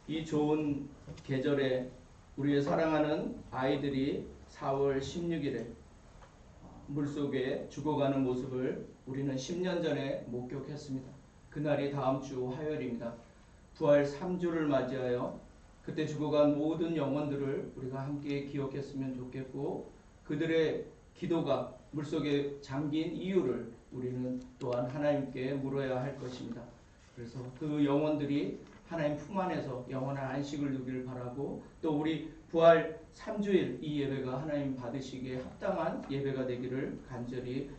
이 좋은 계절에 우리의 사랑하는 아이들이 4월 16일에 물속에 죽어가는 모습을 우리는 10년 전에 목격했습니다. 그날이 다음 주 화요일입니다. 부활 3주를 맞이하여 그때 죽어간 모든 영혼들을 우리가 함께 기억했으면 좋겠고, 그들의 기도가 물속에 잠긴 이유를 우리는 또한 하나님께 물어야 할 것입니다. 그래서 그 영혼들이 하나님 품 안에서 영원한 안식을 누기를 바라고, 또 우리 부활 3주일 이 예배가 하나님 받으시기에 합당한 예배가 되기를 간절히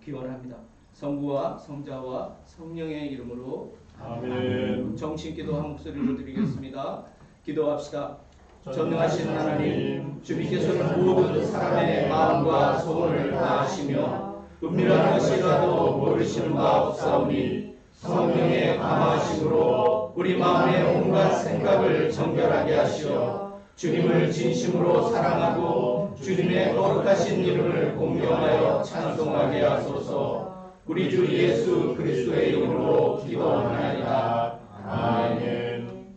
기원합니다. 성부와 성자와 성령의 이름으로 아멘. 정신기도 한 목소리로 드리겠습니다. 기도합시다. 전능하신 하나님, 주님께서는 모든 사람의 마음과 소원을 다 아시며 은밀한 것이라도 모르시는 바 없사오니 성령의 감화심으로 우리 마음의 온갖 생각을 정결하게 하시어 주님을 진심으로 사랑하고 주님의 거룩하신 이름을 공경하여 찬송하게 하소서. 우리 주 예수 그리스도의 이름으로 기도하나이다. 아멘.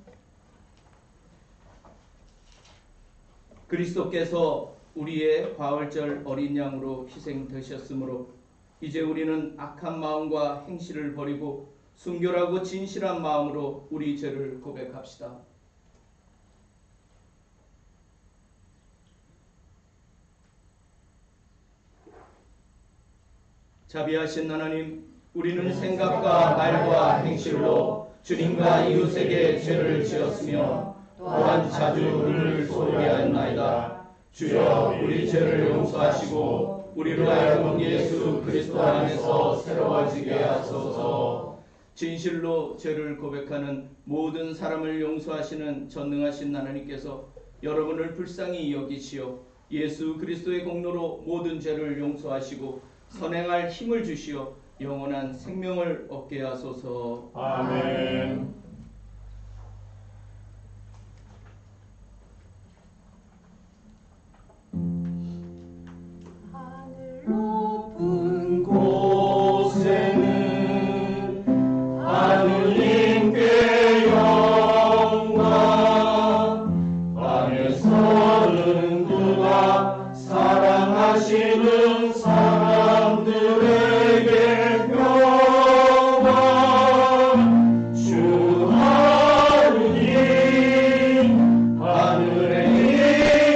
그리스도께서 우리의 과월절 어린 양으로 희생되셨으므로 이제 우리는 악한 마음과 행실을 버리고 순결하고 진실한 마음으로 우리 죄를 고백합시다. 자비하신 하나님, 우리는 생각과 말과 행실로 주님과 이웃에게 죄를 지었으며 또한 자주 은을 소홀히 하였나이다. 주여, 우리 죄를 용서하시고 우리로 하여금 예수 그리스도 안에서 새로워지게 하소서. 진실로 죄를 고백하는 모든 사람을 용서하시는 전능하신 하나님께서 여러분을 불쌍히 여기시어 예수 그리스도의 공로로 모든 죄를 용서하시고 선행할 힘을 주시어 영원한 생명을 얻게 하소서. 아멘. 하늘 높은 곳에는 하느님께 영광, 밤에서는 그가 사랑하시는 사람들에게 평안. 주 하느님, 하늘의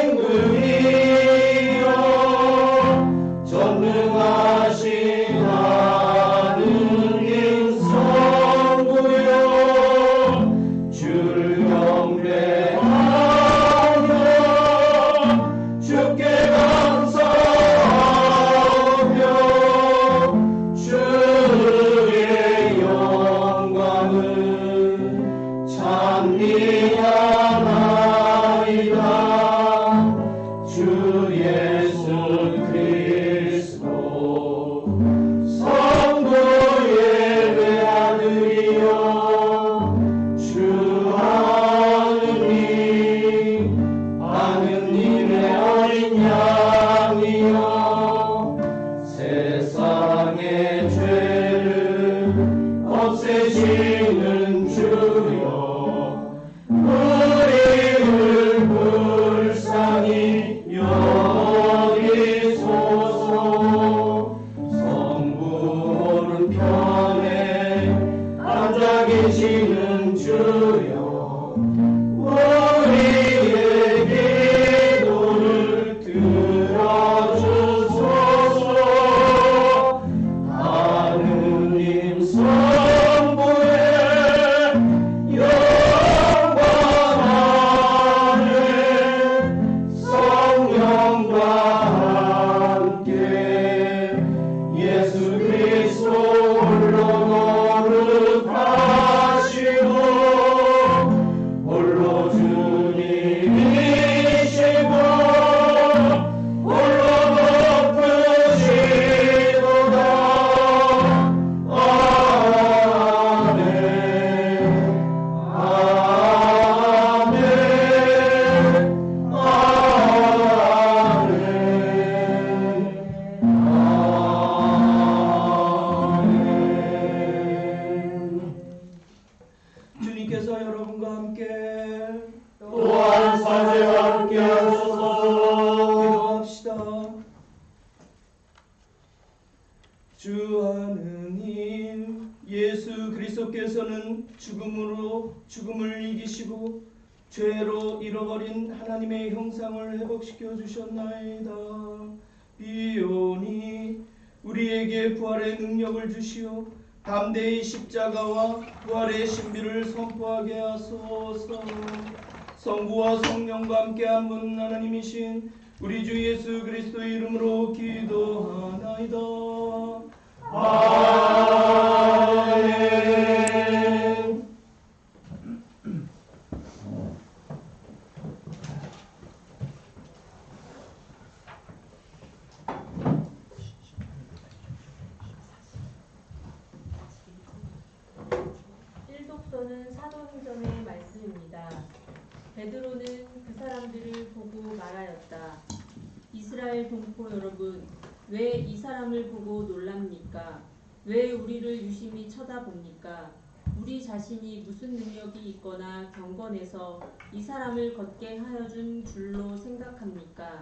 임금이여, 전능하신 하느님 성부여, 주를 경배하며 주께 감사하며 주께서는 죽음을 이기시고 죄로 잃어버린 하나님의 형상을 회복시켜 주셨나이다. 비오니 우리에게 부활의 능력을 주시오 담대히 십자가와 부활의 신비를 선포하게 하소서. 성부와 성령과 함께한 분 하나님이신 우리 주 예수 그리스도의 이름으로 기도하나이다. 아멘. 일독서는 사도행전의 말씀입니다. 베드로는 그 사람들을 보고 말하였다. 이스라엘 동포 여러분, 왜 이 사람을 보고 놀랍니까? 왜 우리를 유심히 쳐다봅니까? 우리 자신이 무슨 능력이 있거나 경건해서 이 사람을 걷게 하여 준 줄로 생각합니까?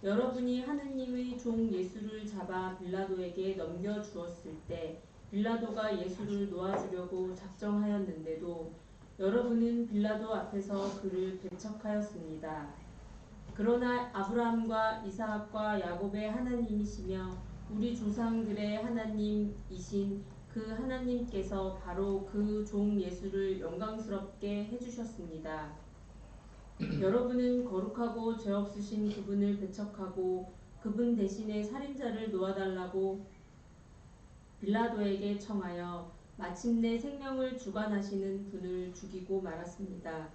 여러분이 하느님의 종 예수를 잡아 빌라도에게 넘겨주었을 때 빌라도가 예수를 놓아주려고 작정하였는데도 여러분은 빌라도 앞에서 그를 배척하였습니다. 그러나 아브라함과 이삭과 야곱의 하나님이시며 우리 조상들의 하나님이신 그 하나님께서 바로 그 종 예수를 영광스럽게 해주셨습니다. 여러분은 거룩하고 죄 없으신 그분을 배척하고 그분 대신에 살인자를 놓아달라고 빌라도에게 청하여 마침내 생명을 주관하시는 분을 죽이고 말았습니다.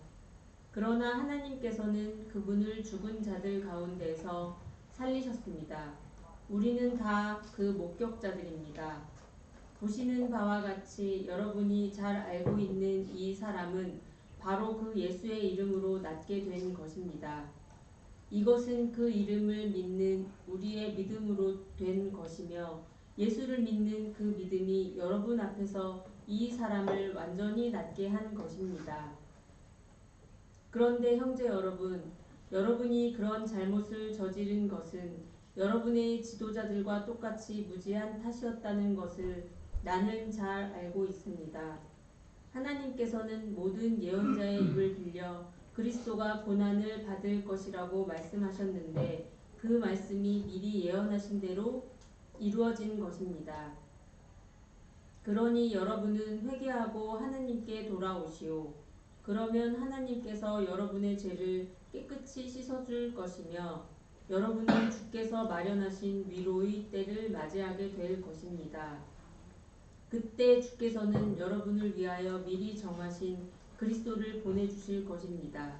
그러나 하나님께서는 그분을 죽은 자들 가운데서 살리셨습니다. 우리는 다 그 목격자들입니다. 보시는 바와 같이 여러분이 잘 알고 있는 이 사람은 바로 그 예수의 이름으로 낫게 된 것입니다. 이것은 그 이름을 믿는 우리의 믿음으로 된 것이며 예수를 믿는 그 믿음이 여러분 앞에서 이 사람을 완전히 낫게 한 것입니다. 그런데 형제 여러분, 여러분이 그런 잘못을 저지른 것은 여러분의 지도자들과 똑같이 무지한 탓이었다는 것을 나는 잘 알고 있습니다. 하나님께서는 모든 예언자의 입을 빌려 그리스도가 고난을 받을 것이라고 말씀하셨는데 그 말씀이 미리 예언하신 대로 이루어진 것입니다. 그러니 여러분은 회개하고 하나님께 돌아오시오. 그러면 하나님께서 여러분의 죄를 깨끗이 씻어줄 것이며 여러분은 주께서 마련하신 위로의 때를 맞이하게 될 것입니다. 그때 주께서는 여러분을 위하여 미리 정하신 그리스도를 보내주실 것입니다.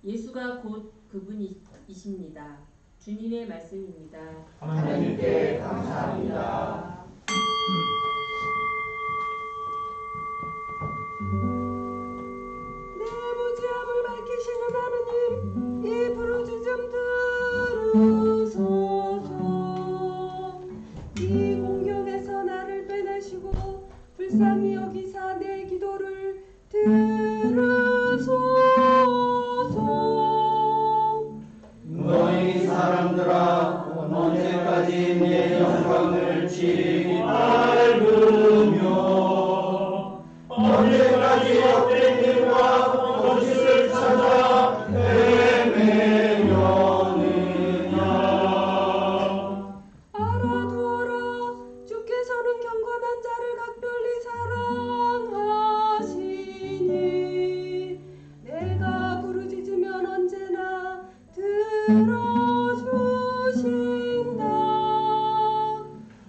예수가 곧 그분이십니다. 주님의 말씀입니다. 하나님께 감사합니다. 내 무지함을 밝히시는 하느님, 이 부르짖음 들으소서. 이 공경에서 나를 빼내시고 불쌍히 여기사 내 기도를 들으소서. 너희 사람들아 언제까지 내 영광을 짓밟으며 언제까지 헛된 일과 거짓을 찾아 헤매려느냐. 알아두어라. 주께서는 경건한 자를 각별히 사랑하시니 내가 부르짖으면 언제나 들어주신다.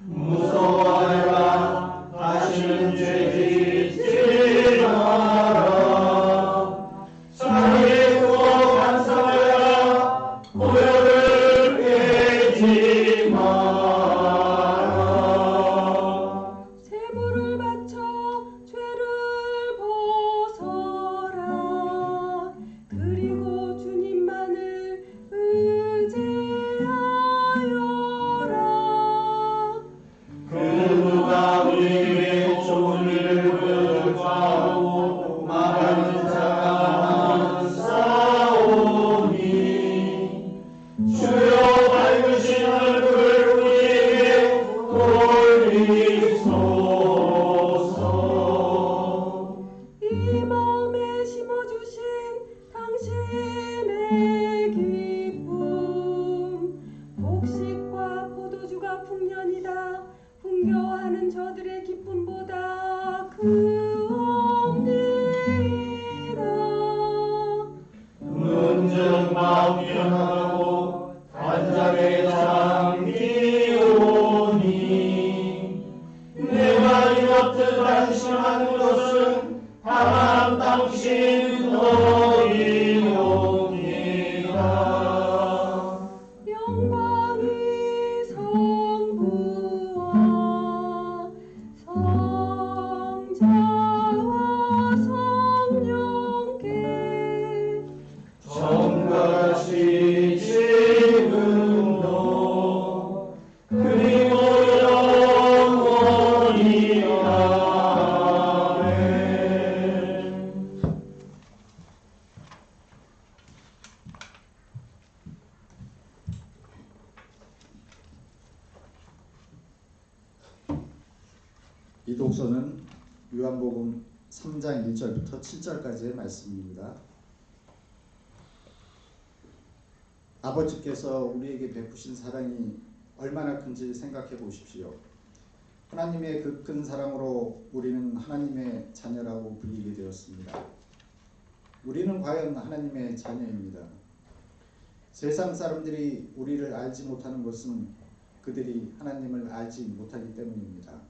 무서워하라. 다시는 죄 짓지 마라. 사리에 구워 반성하라. 고열을 깨지 마라. 제물을 바쳐 죄를 벗어라. 그리고 주님만을 변하고 단장에 잠기오니 내 말이 어떻듯 안심하는 것은 다만 당신 너희옵니다. 영광이 성부와 성자와 성령께 전같이 지금도 그리고 영원히 아멘. 이 독서는 요한복음 3장 1절부터 7절까지의 말씀입니다. 아버지께서 우리에게 베푸신 사랑이 얼마나 큰지 생각해 보십시오. 하나님의 그 큰 사랑으로 우리는 하나님의 자녀라고 불리게 되었습니다. 우리는 과연 하나님의 자녀입니다. 세상 사람들이 우리를 알지 못하는 것은 그들이 하나님을 알지 못하기 때문입니다.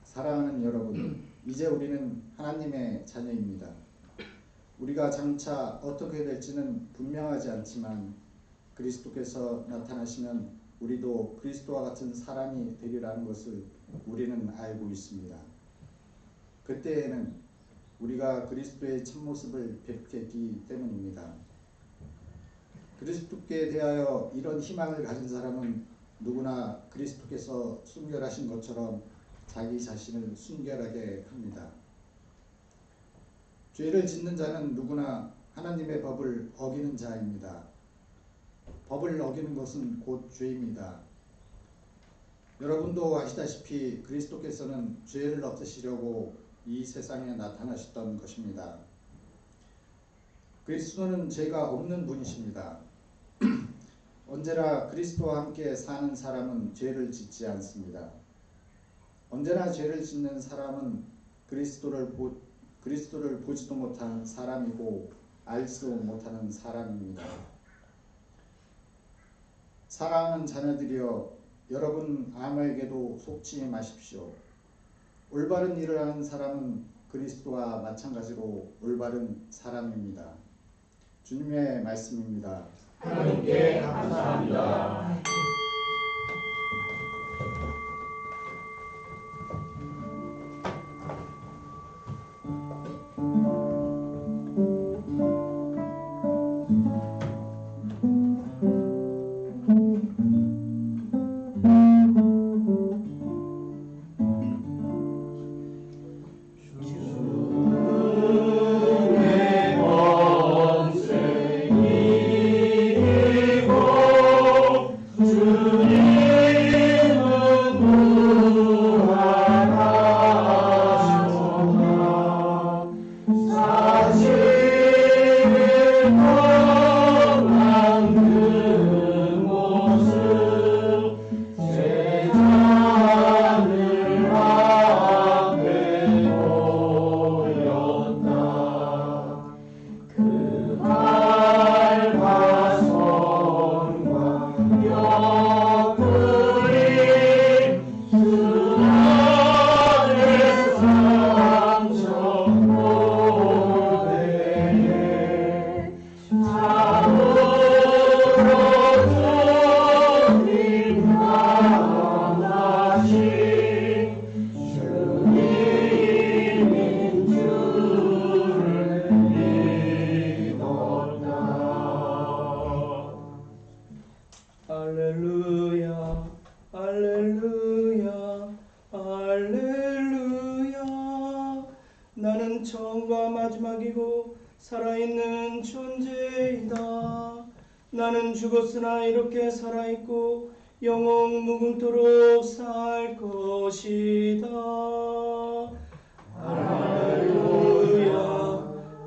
사랑하는 여러분, 이제 우리는 하나님의 자녀입니다. 우리가 장차 어떻게 될지는 분명하지 않지만 그리스도께서 나타나시면 우리도 그리스도와 같은 사람이 되리라는 것을 우리는 알고 있습니다. 그때에는 우리가 그리스도의 참모습을 뵙게 되기 때문입니다. 그리스도께 대하여 이런 희망을 가진 사람은 누구나 그리스도께서 순결하신 것처럼 자기 자신을 순결하게 합니다. 죄를 짓는 자는 누구나 하나님의 법을 어기는 자입니다. 법을 어기는 것은 곧 죄입니다. 여러분도 아시다시피 그리스도께서는 죄를 없애시려고 이 세상에 나타나셨던 것입니다. 그리스도는 죄가 없는 분이십니다. 언제나 그리스도와 함께 사는 사람은 죄를 짓지 않습니다. 언제나 죄를 짓는 사람은 그리스도를 보지도 못한 사람이고 알지도 못하는 사람입니다. 사랑하는 자녀들이여, 여러분 아무에게도 속지 마십시오. 올바른 일을 하는 사람은 그리스도와 마찬가지로 올바른 사람입니다. 주님의 말씀입니다. 하나님께 감사합니다. 할렐루야, 할렐루야, 할렐루야. 나는 처음과 마지막이고 살아있는 존재이다. 나는 죽었으나 이렇게 살아있고 영원 무궁토록 살 것이다. 할렐루야,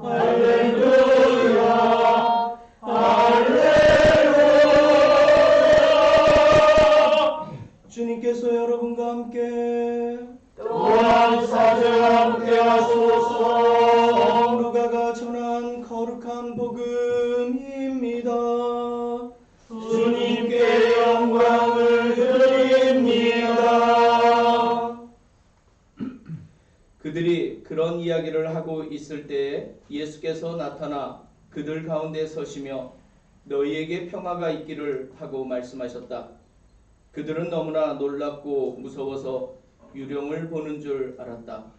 할렐루야, 할렐루야. 주님께서 여러분과 함께 또한 사제와 함께 하소서. 루가가 전한 거룩한 복음입니다. 이야기를 하고 있을 때에 예수께서 나타나 그들 가운데 서시며 너희에게 평화가 있기를 하고 말씀하셨다. 그들은 너무나 놀랍고 무서워서 유령을 보는 줄 알았다.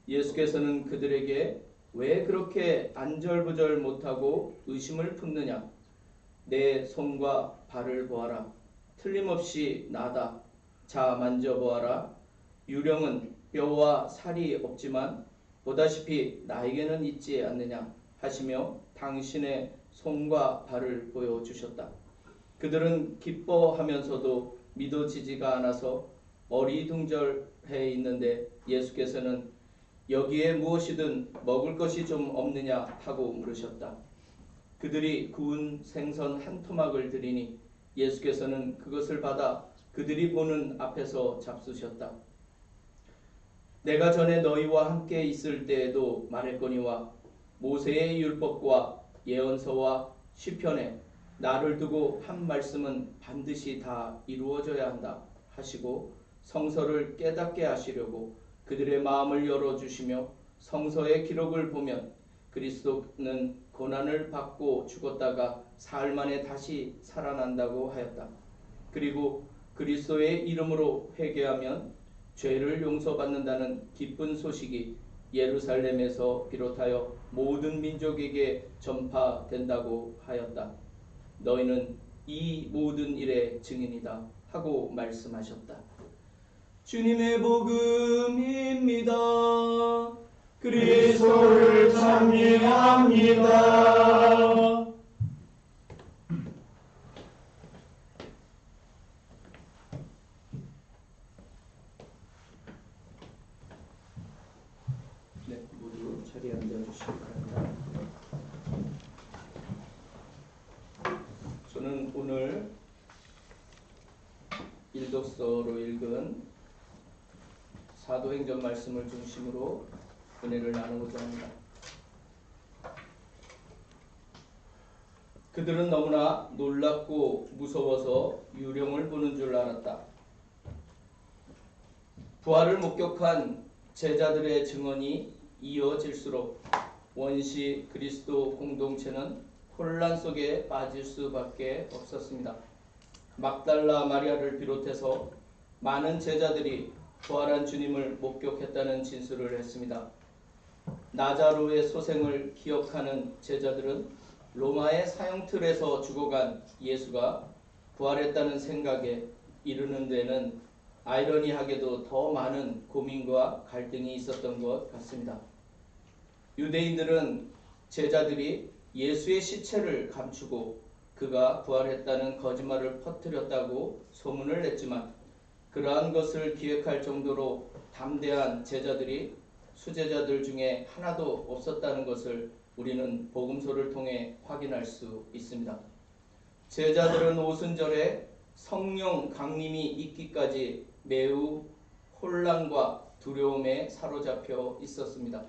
예수께서는 그들에게 왜 그렇게 안절부절 못하고 의심을 품느냐? 내 손과 발을 보아라. 틀림없이 나다. 자, 만져보아라. 유령은 뼈와 살이 없지만 보다시피 나에게는 있지 않느냐 하시며 당신의 손과 발을 보여주셨다. 그들은 기뻐하면서도 믿어지지가 않아서 어리둥절해 있는데 예수께서는 여기에 무엇이든 먹을 것이 좀 없느냐 하고 물으셨다. 그들이 구운 생선 한 토막을 드리니 예수께서는 그것을 받아 그들이 보는 앞에서 잡수셨다. 내가 전에 너희와 함께 있을 때에도 말했거니와 모세의 율법과 예언서와 시편에 나를 두고 한 말씀은 반드시 다 이루어져야 한다 하시고 성서를 깨닫게 하시려고 그들의 마음을 열어주시며 성서의 기록을 보면 그리스도는 고난을 받고 죽었다가 사흘 만에 다시 살아난다고 하였다. 그리고 그리스도의 이름으로 회개하면 죄를 용서받는다는 기쁜 소식이 예루살렘에서 비롯하여 모든 민족에게 전파된다고 하였다. 너희는 이 모든 일의 증인이다 하고 말씀하셨다. 주님의 복음입니다. 그리스도를 찬미합니다. 네, 모두 자리에 앉아주시기 바랍니다. 저는 오늘 일독서로 읽은 사도행전 말씀을 중심으로 은혜를 나누고자 합니다. 그들은 너무나 놀랍고 무서워서 유령을 보는 줄 알았다. 부활을 목격한 제자들의 증언이 이어질수록 원시 그리스도 공동체는 혼란 속에 빠질 수밖에 없었습니다. 막달라 마리아를 비롯해서 많은 제자들이 부활한 주님을 목격했다는 진술을 했습니다. 나자로의 소생을 기억하는 제자들은 로마의 사형틀에서 죽어간 예수가 부활했다는 생각에 이르는 데는 아이러니하게도 더 많은 고민과 갈등이 있었던 것 같습니다. 유대인들은 제자들이 예수의 시체를 감추고 그가 부활했다는 거짓말을 퍼뜨렸다고 소문을 냈지만 그러한 것을 기획할 정도로 담대한 제자들이 수제자들 중에 하나도 없었다는 것을 우리는 복음서를 통해 확인할 수 있습니다. 제자들은 오순절에 성령 강림이 있기까지 매우 혼란과 두려움에 사로잡혀 있었습니다.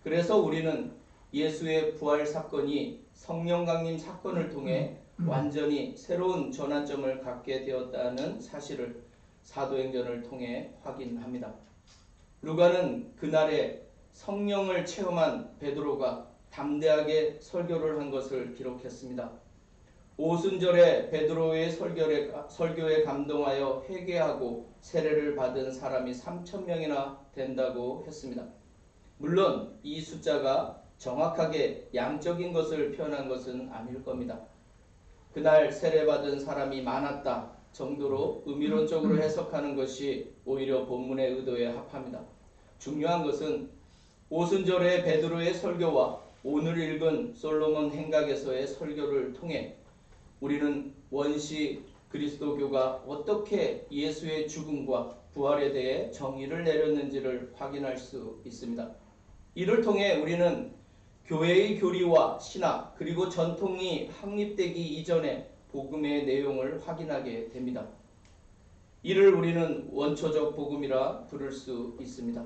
그래서 우리는 예수의 부활 사건이 성령 강림 사건을 통해 완전히 새로운 전환점을 갖게 되었다는 사실을 사도행전을 통해 확인합니다. 루가는 그날에 성령을 체험한 베드로가 담대하게 설교를 한 것을 기록했습니다. 오순절에 베드로의 설교에 감동하여 회개하고 세례를 받은 사람이 3,000명이나 된다고 했습니다. 물론 이 숫자가 정확하게 양적인 것을 표현한 것은 아닐 겁니다. 그날 세례받은 사람이 많았다 정도로 의미론적으로 해석하는 것이 오히려 본문의 의도에 합합니다. 중요한 것은 오순절의 베드로의 설교와 오늘 읽은 솔로몬 행각에서의 설교를 통해 우리는 원시 그리스도교가 어떻게 예수의 죽음과 부활에 대해 정의를 내렸는지를 확인할 수 있습니다. 이를 통해 우리는 교회의 교리와 신학 그리고 전통이 확립되기 이전에 복음의 내용을 확인하게 됩니다. 이를 우리는 원초적 복음이라 부를 수 있습니다.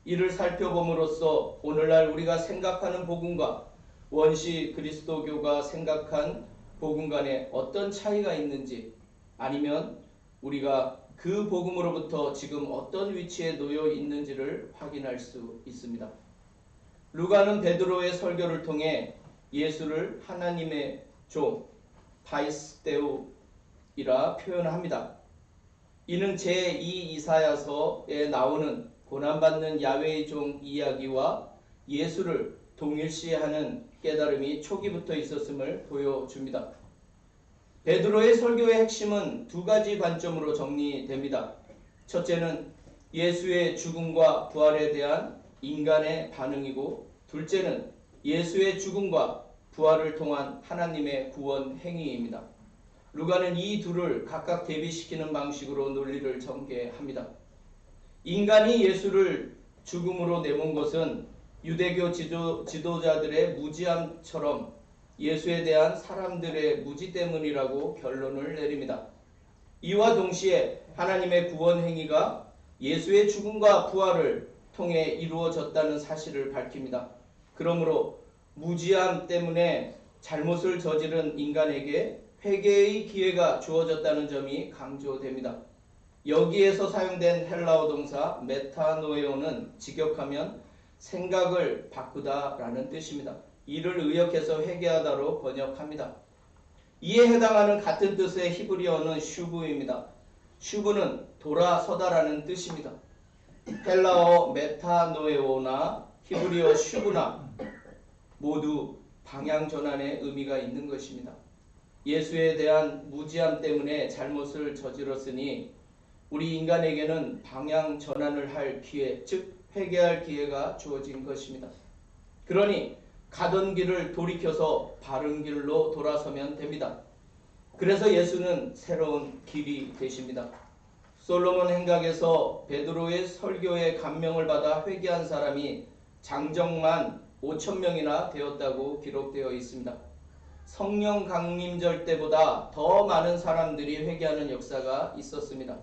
이를 살펴봄으로써 오늘날 우리가 생각하는 복음과 원시 그리스도교가 생각한 복음 간에 어떤 차이가 있는지 아니면 우리가 그 복음으로부터 지금 어떤 위치에 놓여 있는지를 확인할 수 있습니다. 루가는 베드로의 설교를 통해 예수를 하나님의 종 바이스데우이라 표현합니다. 이는 제2 이사야서에 나오는 고난받는 야훼의 종 이야기와 예수를 동일시하는 깨달음이 초기부터 있었음을 보여줍니다. 베드로의 설교의 핵심은 두 가지 관점으로 정리됩니다. 첫째는 예수의 죽음과 부활에 대한 인간의 반응이고, 둘째는 예수의 죽음과 부활을 통한 하나님의 구원 행위입니다. 루가는 이 둘을 각각 대비시키는 방식으로 논리를 전개합니다. 인간이 예수를 죽음으로 내몬 것은 유대교 지도자들의 무지함처럼 예수에 대한 사람들의 무지 때문이라고 결론을 내립니다. 이와 동시에 하나님의 구원 행위가 예수의 죽음과 부활을 통해 이루어졌다는 사실을 밝힙니다. 그러므로 무지함 때문에 잘못을 저지른 인간에게 회개의 기회가 주어졌다는 점이 강조됩니다. 여기에서 사용된 헬라어 동사 메타노에오는 직역하면 생각을 바꾸다라는 뜻입니다. 이를 의역해서 회개하다로 번역합니다. 이에 해당하는 같은 뜻의 히브리어는 슈브입니다. 슈브는 돌아서다라는 뜻입니다. 헬라어 메타노에오나 히브리어 슈브나 모두 방향 전환의 의미가 있는 것입니다. 예수에 대한 무지함 때문에 잘못을 저질렀으니 우리 인간에게는 방향 전환을 할 기회, 즉 회개할 기회가 주어진 것입니다. 그러니 가던 길을 돌이켜서 바른 길로 돌아서면 됩니다. 그래서 예수는 새로운 길이 되십니다. 솔로몬 행각에서 베드로의 설교에 감명을 받아 회개한 사람이 장정만 5,000명이나 되었다고 기록되어 있습니다. 성령 강림절 때보다 더 많은 사람들이 회개하는 역사가 있었습니다.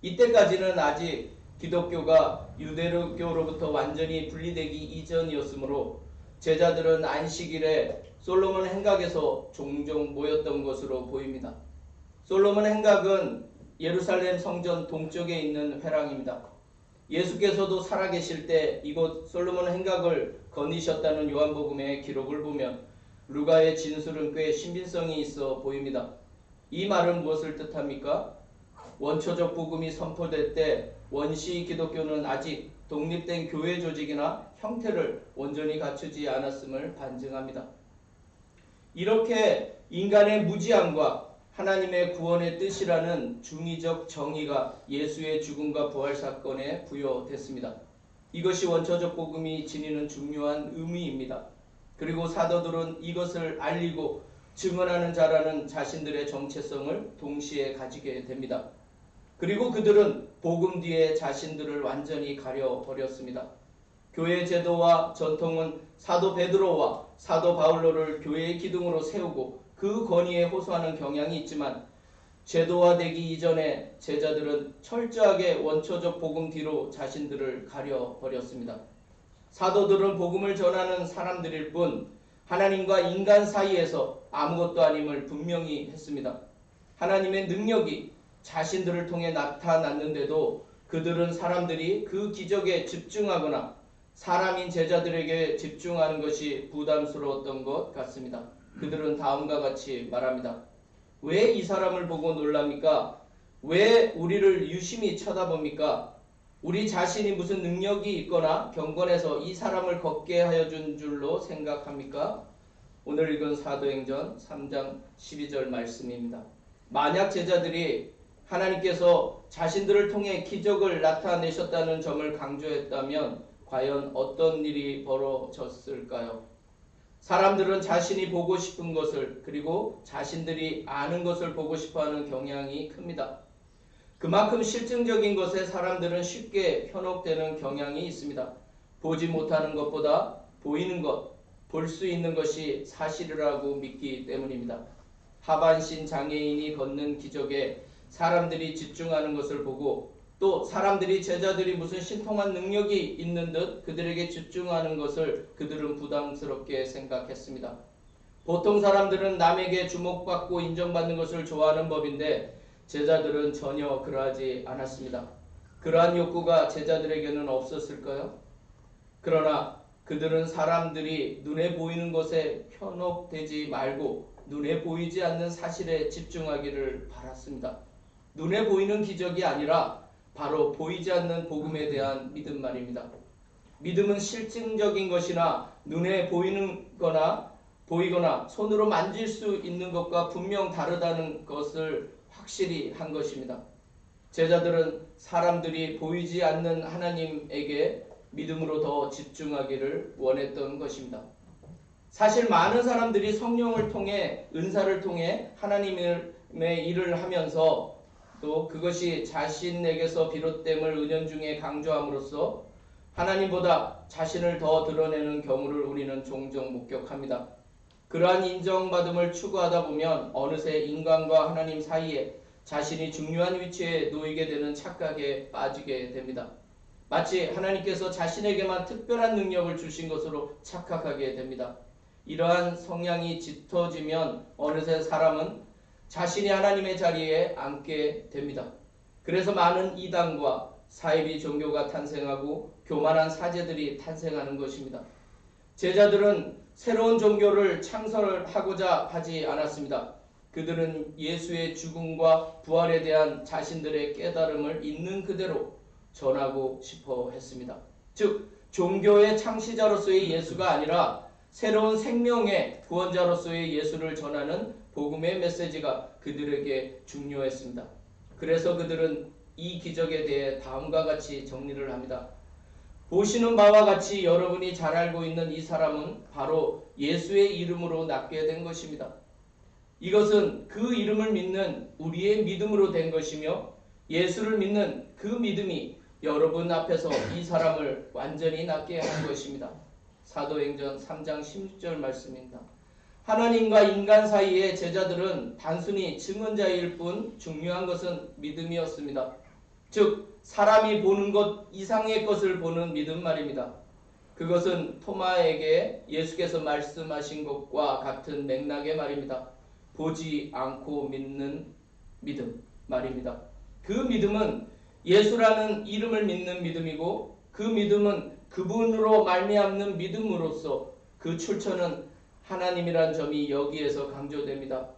이때까지는 아직 기독교가 유대교로부터 완전히 분리되기 이전이었으므로 제자들은 안식일에 솔로몬 행각에서 종종 모였던 것으로 보입니다. 솔로몬 행각은 예루살렘 성전 동쪽에 있는 회랑입니다. 예수께서도 살아계실 때 이곳 솔로몬 행각을 거니셨다는 요한복음의 기록을 보면 루가의 진술은 꽤 신빙성이 있어 보입니다. 이 말은 무엇을 뜻합니까? 원초적 복음이 선포될 때 원시 기독교는 아직 독립된 교회 조직이나 형태를 온전히 갖추지 않았음을 반증합니다. 이렇게 인간의 무지함과 하나님의 구원의 뜻이라는 중의적 정의가 예수의 죽음과 부활 사건에 부여됐습니다. 이것이 원초적 복음이 지니는 중요한 의미입니다. 그리고 사도들은 이것을 알리고 증언하는 자라는 자신들의 정체성을 동시에 가지게 됩니다. 그리고 그들은 복음 뒤에 자신들을 완전히 가려버렸습니다. 교회 제도와 전통은 사도 베드로와 사도 바울로를 교회의 기둥으로 세우고 그 권위에 호소하는 경향이 있지만 제도화되기 이전에 제자들은 철저하게 원초적 복음 뒤로 자신들을 가려버렸습니다. 사도들은 복음을 전하는 사람들일 뿐 하나님과 인간 사이에서 아무것도 아님을 분명히 했습니다. 하나님의 능력이 자신들을 통해 나타났는데도 그들은 사람들이 그 기적에 집중하거나 사람인 제자들에게 집중하는 것이 부담스러웠던 것 같습니다. 그들은 다음과 같이 말합니다. 왜 이 사람을 보고 놀랍니까? 왜 우리를 유심히 쳐다봅니까? 우리 자신이 무슨 능력이 있거나 경건해서 이 사람을 걷게 하여 준 줄로 생각합니까? 오늘 읽은 사도행전 3장 12절 말씀입니다. 만약 제자들이 하나님께서 자신들을 통해 기적을 나타내셨다는 점을 강조했다면 과연 어떤 일이 벌어졌을까요? 사람들은 자신이 보고 싶은 것을 그리고 자신들이 아는 것을 보고 싶어하는 경향이 큽니다. 그만큼 실증적인 것에 사람들은 쉽게 현혹되는 경향이 있습니다. 보지 못하는 것보다 보이는 것, 볼 수 있는 것이 사실이라고 믿기 때문입니다. 하반신 장애인이 걷는 기적에 사람들이 집중하는 것을 보고 또 사람들이 제자들이 무슨 신통한 능력이 있는 듯 그들에게 집중하는 것을 그들은 부담스럽게 생각했습니다. 보통 사람들은 남에게 주목받고 인정받는 것을 좋아하는 법인데 제자들은 전혀 그러하지 않았습니다. 그러한 욕구가 제자들에게는 없었을까요? 그러나 그들은 사람들이 눈에 보이는 것에 현혹되지 말고 눈에 보이지 않는 사실에 집중하기를 바랐습니다. 눈에 보이는 기적이 아니라 바로 보이지 않는 복음에 대한 믿음 말입니다. 믿음은 실증적인 것이나 눈에 보이거나 손으로 만질 수 있는 것과 분명 다르다는 것을 확실히 한 것입니다. 제자들은 사람들이 보이지 않는 하나님에게 믿음으로 더 집중하기를 원했던 것입니다. 사실 많은 사람들이 성령을 통해 은사를 통해 하나님의 일을 하면서 또 그것이 자신에게서 비롯됨을 은연중에 강조함으로써 하나님보다 자신을 더 드러내는 경우를 우리는 종종 목격합니다. 그러한 인정받음을 추구하다 보면 어느새 인간과 하나님 사이에 자신이 중요한 위치에 놓이게 되는 착각에 빠지게 됩니다. 마치 하나님께서 자신에게만 특별한 능력을 주신 것으로 착각하게 됩니다. 이러한 성향이 짙어지면 어느새 사람은 자신이 하나님의 자리에 앉게 됩니다. 그래서 많은 이단과 사이비 종교가 탄생하고 교만한 사제들이 탄생하는 것입니다. 제자들은 새로운 종교를 창설하고자 하지 않았습니다. 그들은 예수의 죽음과 부활에 대한 자신들의 깨달음을 있는 그대로 전하고 싶어 했습니다. 즉 종교의 창시자로서의 예수가 아니라 새로운 생명의 구원자로서의 예수를 전하는 복음의 메시지가 그들에게 중요했습니다. 그래서 그들은 이 기적에 대해 다음과 같이 정리를 합니다. 보시는 바와 같이 여러분이 잘 알고 있는 이 사람은 바로 예수의 이름으로 낫게 된 것입니다. 이것은 그 이름을 믿는 우리의 믿음으로 된 것이며 예수를 믿는 그 믿음이 여러분 앞에서 이 사람을 완전히 낫게 한 것입니다. 사도행전 3장 16절 말씀입니다. 하나님과 인간 사이의 제자들은 단순히 증언자일 뿐 중요한 것은 믿음이었습니다. 즉 사람이 보는 것 이상의 것을 보는 믿음 말입니다. 그것은 토마에게 예수께서 말씀하신 것과 같은 맥락의 말입니다. 보지 않고 믿는 믿음 말입니다. 그 믿음은 예수라는 이름을 믿는 믿음이고 그 믿음은 그분으로 말미암는 믿음으로써 그 출처는 하나님이란 점이 여기에서 강조됩니다.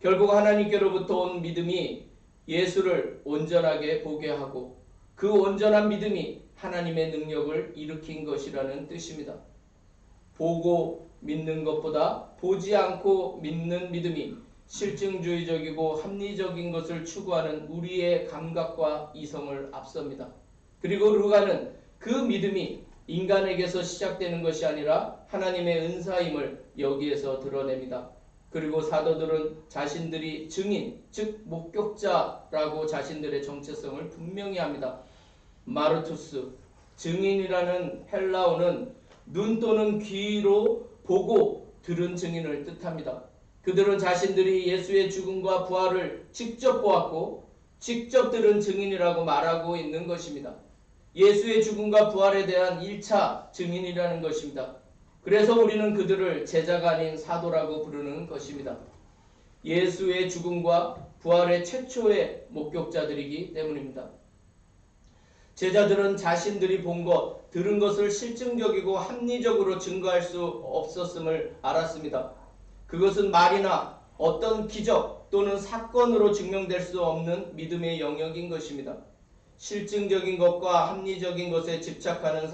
결국 하나님께로부터 온 믿음이 예수를 온전하게 보게 하고 그 온전한 믿음이 하나님의 능력을 일으킨 것이라는 뜻입니다. 보고 믿는 것보다 보지 않고 믿는 믿음이 실증주의적이고 합리적인 것을 추구하는 우리의 감각과 이성을 앞섭니다. 그리고 루가는 그 믿음이 인간에게서 시작되는 것이 아니라 하나님의 은사임을 여기에서 드러냅니다. 그리고 사도들은 자신들이 증인, 즉 목격자라고 자신들의 정체성을 분명히 합니다. 마르투스, 증인이라는 헬라어는 눈 또는 귀로 보고 들은 증인을 뜻합니다. 그들은 자신들이 예수의 죽음과 부활을 직접 보았고 직접 들은 증인이라고 말하고 있는 것입니다. 예수의 죽음과 부활에 대한 1차 증인이라는 것입니다. 그래서 우리는 그들을 제자가 아닌 사도라고 부르는 것입니다. 예수의 죽음과 부활의 최초의 목격자들이기 때문입니다. 제자들은 자신들이 본 것, 들은 것을 실증적이고 합리적으로 증거할 수 없었음을 알았습니다. 그것은 말이나 어떤 기적 또는 사건으로 증명될 수 없는 믿음의 영역인 것입니다. 실증적인 것과 합리적인 것에 집착하는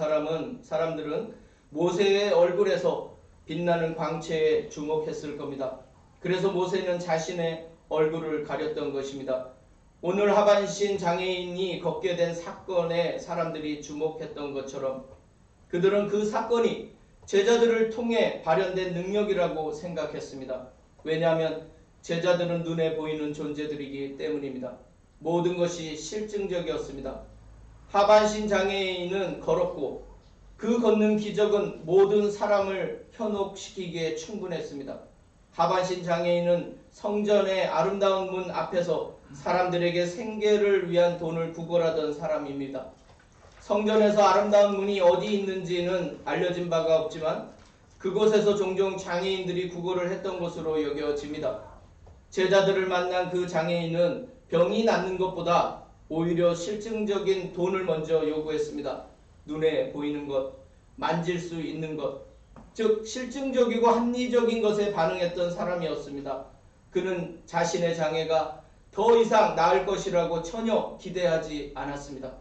사람들은 모세의 얼굴에서 빛나는 광채에 주목했을 겁니다. 그래서 모세는 자신의 얼굴을 가렸던 것입니다. 오늘 하반신 장애인이 걷게 된 사건에 사람들이 주목했던 것처럼 그들은 그 사건이 제자들을 통해 발현된 능력이라고 생각했습니다. 왜냐하면 제자들은 눈에 보이는 존재들이기 때문입니다. 모든 것이 실증적이었습니다. 하반신 장애인은 걸었고 그 걷는 기적은 모든 사람을 현혹시키기에 충분했습니다. 하반신 장애인은 성전의 아름다운 문 앞에서 사람들에게 생계를 위한 돈을 구걸하던 사람입니다. 성전에서 아름다운 문이 어디 있는지는 알려진 바가 없지만 그곳에서 종종 장애인들이 구걸을 했던 것으로 여겨집니다. 제자들을 만난 그 장애인은 병이 낫는 것보다 오히려 실증적인 돈을 먼저 요구했습니다. 눈에 보이는 것, 만질 수 있는 것, 즉 실증적이고 합리적인 것에 반응했던 사람이었습니다. 그는 자신의 장애가 더 이상 나을 것이라고 전혀 기대하지 않았습니다.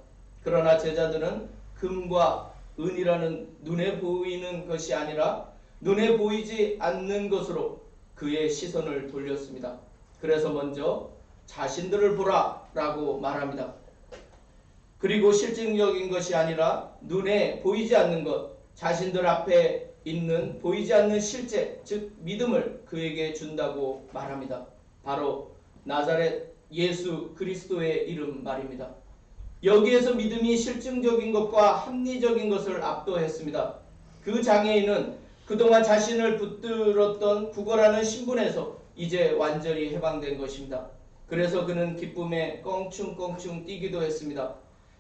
그러나 제자들은 금과 은이라는 눈에 보이는 것이 아니라 눈에 보이지 않는 것으로 그의 시선을 돌렸습니다. 그래서 먼저 자신들을 보라 라고 말합니다. 그리고 실증적인 것이 아니라 눈에 보이지 않는 것, 자신들 앞에 있는 보이지 않는 실제, 즉 믿음을 그에게 준다고 말합니다. 바로 나사렛 예수 그리스도의 이름 말입니다. 여기에서 믿음이 실증적인 것과 합리적인 것을 압도했습니다. 그 장애인은 그동안 자신을 붙들었던 구걸하는 신분에서 이제 완전히 해방된 것입니다. 그래서 그는 기쁨에 껑충껑충 뛰기도 했습니다.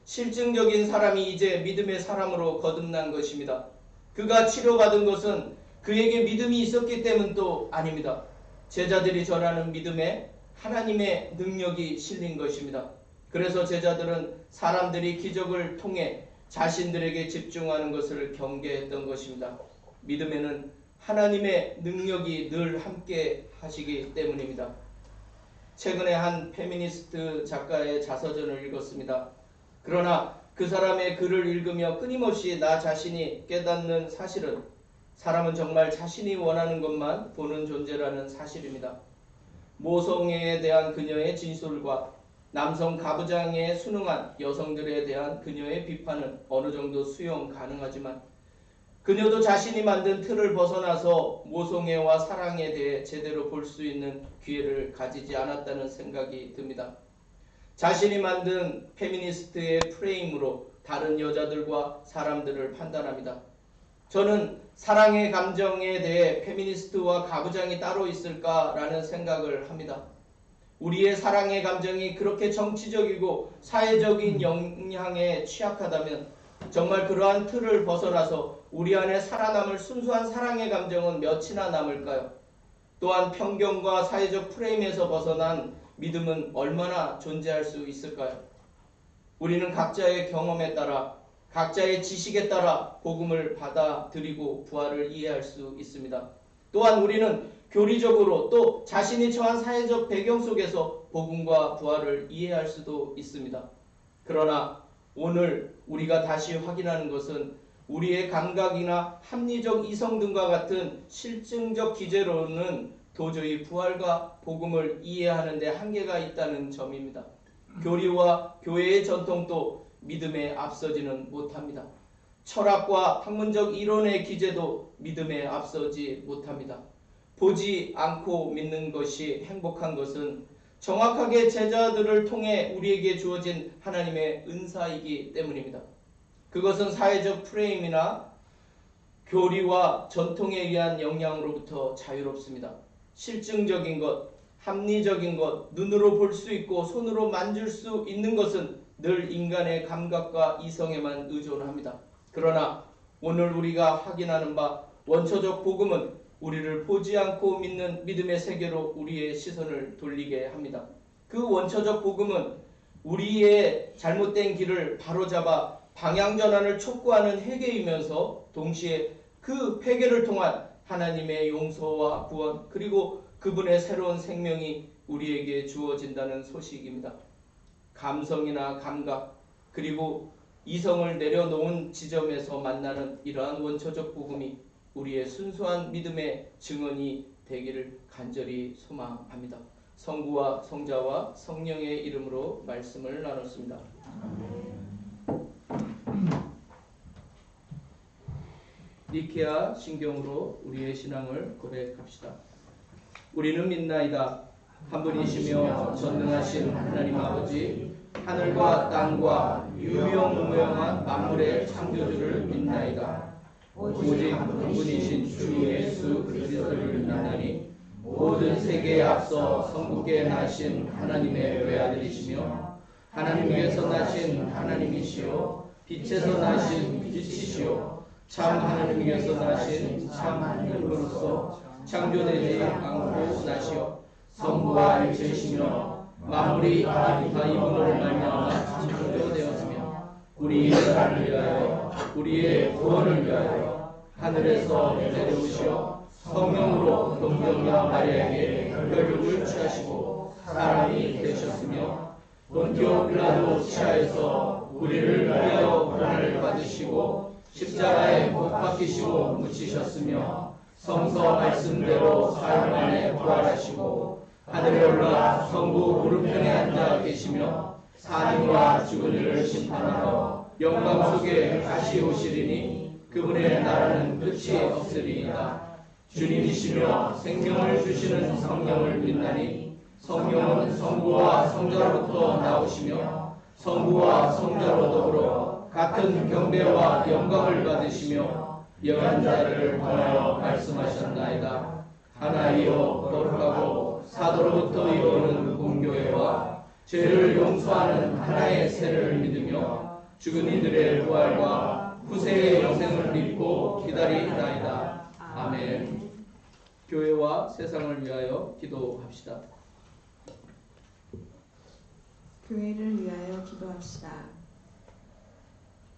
실증적인 사람이 이제 믿음의 사람으로 거듭난 것입니다. 그가 치료받은 것은 그에게 믿음이 있었기 때문도 아닙니다. 제자들이 전하는 믿음에 하나님의 능력이 실린 것입니다. 그래서 제자들은 사람들이 기적을 통해 자신들에게 집중하는 것을 경계했던 것입니다. 믿음에는 하나님의 능력이 늘 함께 하시기 때문입니다. 최근에 한 페미니스트 작가의 자서전을 읽었습니다. 그러나 그 사람의 글을 읽으며 끊임없이 나 자신이 깨닫는 사실은 사람은 정말 자신이 원하는 것만 보는 존재라는 사실입니다. 모성애에 대한 그녀의 진술과 남성 가부장에 순응한 여성들에 대한 그녀의 비판은 어느 정도 수용 가능하지만 그녀도 자신이 만든 틀을 벗어나서 모성애와 사랑에 대해 제대로 볼 수 있는 기회를 가지지 않았다는 생각이 듭니다. 자신이 만든 페미니스트의 프레임으로 다른 여자들과 사람들을 판단합니다. 저는 사랑의 감정에 대해 페미니스트와 가부장이 따로 있을까라는 생각을 합니다. 우리의 사랑의 감정이 그렇게 정치적이고 사회적인 영향에 취약하다면 정말 그러한 틀을 벗어나서 우리 안에 살아남을 순수한 사랑의 감정은 몇이나 남을까요? 또한 편견과 사회적 프레임에서 벗어난 믿음은 얼마나 존재할 수 있을까요? 우리는 각자의 경험에 따라 각자의 지식에 따라 복음을 받아들이고 부활을 이해할 수 있습니다. 또한 우리는 교리적으로 또 자신이 처한 사회적 배경 속에서 복음과 부활을 이해할 수도 있습니다. 그러나 오늘 우리가 다시 확인하는 것은 우리의 감각이나 합리적 이성 등과 같은 실증적 기제로는 도저히 부활과 복음을 이해하는 데 한계가 있다는 점입니다. 교리와 교회의 전통도 믿음에 앞서지는 못합니다. 철학과 학문적 이론의 기제도 믿음에 앞서지 못합니다. 보지 않고 믿는 것이 행복한 것은 정확하게 제자들을 통해 우리에게 주어진 하나님의 은사이기 때문입니다. 그것은 사회적 프레임이나 교리와 전통에 의한 영향으로부터 자유롭습니다. 실증적인 것, 합리적인 것, 눈으로 볼 수 있고 손으로 만질 수 있는 것은 늘 인간의 감각과 이성에만 의존합니다. 그러나 오늘 우리가 확인하는 바 원초적 복음은 우리를 보지 않고 믿는 믿음의 세계로 우리의 시선을 돌리게 합니다. 그 원초적 복음은 우리의 잘못된 길을 바로잡아 방향전환을 촉구하는 회개이면서 동시에 그 회개를 통한 하나님의 용서와 구원 그리고 그분의 새로운 생명이 우리에게 주어진다는 소식입니다. 감성이나 감각 그리고 이성을 내려놓은 지점에서 만나는 이러한 원초적 복음이 우리의 순수한 믿음의 증언이 되기를 간절히 소망합니다. 성부와 성자와 성령의 이름으로 말씀을 나눴습니다. 니케아 신경으로 우리의 신앙을 고백합시다. 우리는 믿나이다. 한 분이시며 전능하신 하나님 아버지, 하늘과 땅과 유용무용한 만물의 창조주를 믿나이다. 오직 한 분이신 주 예수 그리스도를 믿나니 모든 세계에 앞서 성부께 나신 하나님의 외아들이시며 하나님께서 나신 하나님이시요 빛에서 나신 빛이시요 참 하나님께서 나신 참 하나님으로서 창조되지 않고 나시어 성부와 일체시며 만물이 다 이분으로 말미암아 창조되었으며 우리 나라를 위하여 우리의 구원을 위하여 하늘에서 내려오시어 성령으로 동정녀 마리아에게 혈육을 취하시고 사람이 되셨으며 본디오 빌라도 치하에서 우리를 위하여 고난을 받으시고 십자가에 못 박히시고 묻히셨으며 성서 말씀대로 사흘 만에 부활하시고 하늘에 올라 성부 오른편에 앉아 계시며 사람과 죽은 이를 심판하러 영광 속에 다시 오시리니 그분의 나라는 끝이 없으리이다. 주님이시며 생명을 주시는 성령을 믿나니 성령은 성부와 성자로부터 나오시며 성부와 성자로 더불어 같은 경배와 영광을 받으시며 영한 자를 통하여 말씀하셨나이다. 하나이요 거룩하고 사도로부터 이루어오는 공교회와 죄를 용서하는 하나의 세를 믿으며 죽은 이들의 부활과 후세의 영생을 믿고 기다리나이다. 아멘. 교회와 세상을 위하여 기도합시다. 교회를 위하여 기도합시다.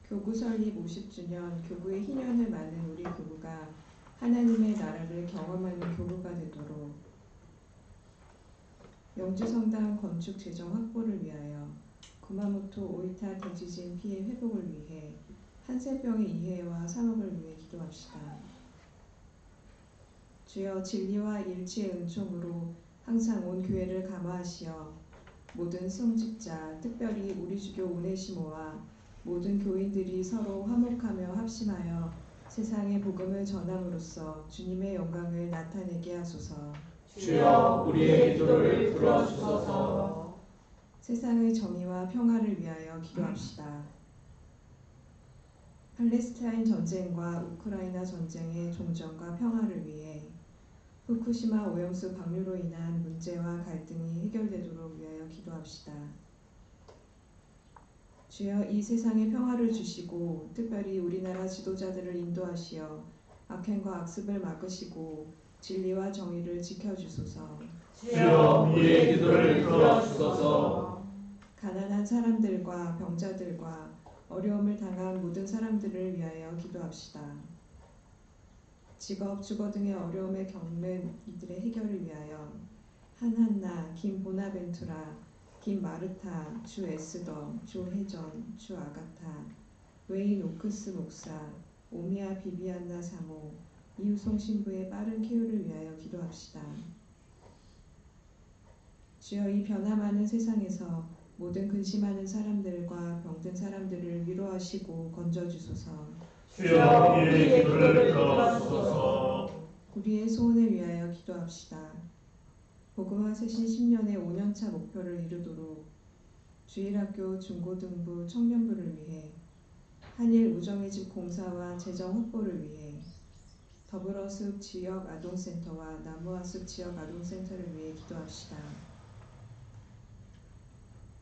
교구 설립 50주년 교구의 희년을 맞는 우리 교구가 하나님의 나라를 경험하는 교구가 되도록 영주성당 건축 재정 확보를 위하여 구마모토 오이타 대지진 피해 회복을 위해 한센병의 이해와 산업을 위해 기도합시다. 주여 진리와 일치의 은총으로 항상 온 교회를 감화하시어 모든 성직자, 특별히 우리 주교 오네시모와 모든 교인들이 서로 화목하며 합심하여 세상에 복음을 전함으로써 주님의 영광을 나타내게 하소서. 주여 우리의 기도를 들어주소서. 세상의 정의와 평화를 위하여 기도합시다. 팔레스타인 전쟁과 우크라이나 전쟁의 종전과 평화를 위해 후쿠시마 오염수 방류로 인한 문제와 갈등이 해결되도록 위하여 기도합시다. 주여 이 세상에 평화를 주시고 특별히 우리나라 지도자들을 인도하시어 악행과 악습을 막으시고 진리와 정의를 지켜주소서. 주여 우리의 기도를 들어주소서. 가난한 사람들과 병자들과 어려움을 당한 모든 사람들을 위하여 기도합시다. 직업, 주거 등의 어려움을 겪는 이들의 해결을 위하여 한한나, 김보나벤투라, 김마르타, 주 에스더, 주 혜전, 주 아가타, 웨인 오크스 목사, 오미아 비비안나 사모, 이유송 신부의 빠른 쾌유를 위하여 기도합시다. 주여 이 변화많은 세상에서 모든 근심하는 사람들과 병든 사람들을 위로하시고 건져주소서. 주여 우리의 기도를 들어주소서. 우리의 소원을 위하여 기도합시다. 복음화 세신 10년의 5년차 목표를 이루도록 주일학교 중고등부 청년부를 위해 한일 우정의 집 공사와 재정 확보를 위해 더불어숲 지역 아동센터와 나무화숲 지역 아동센터를 위해 기도합시다.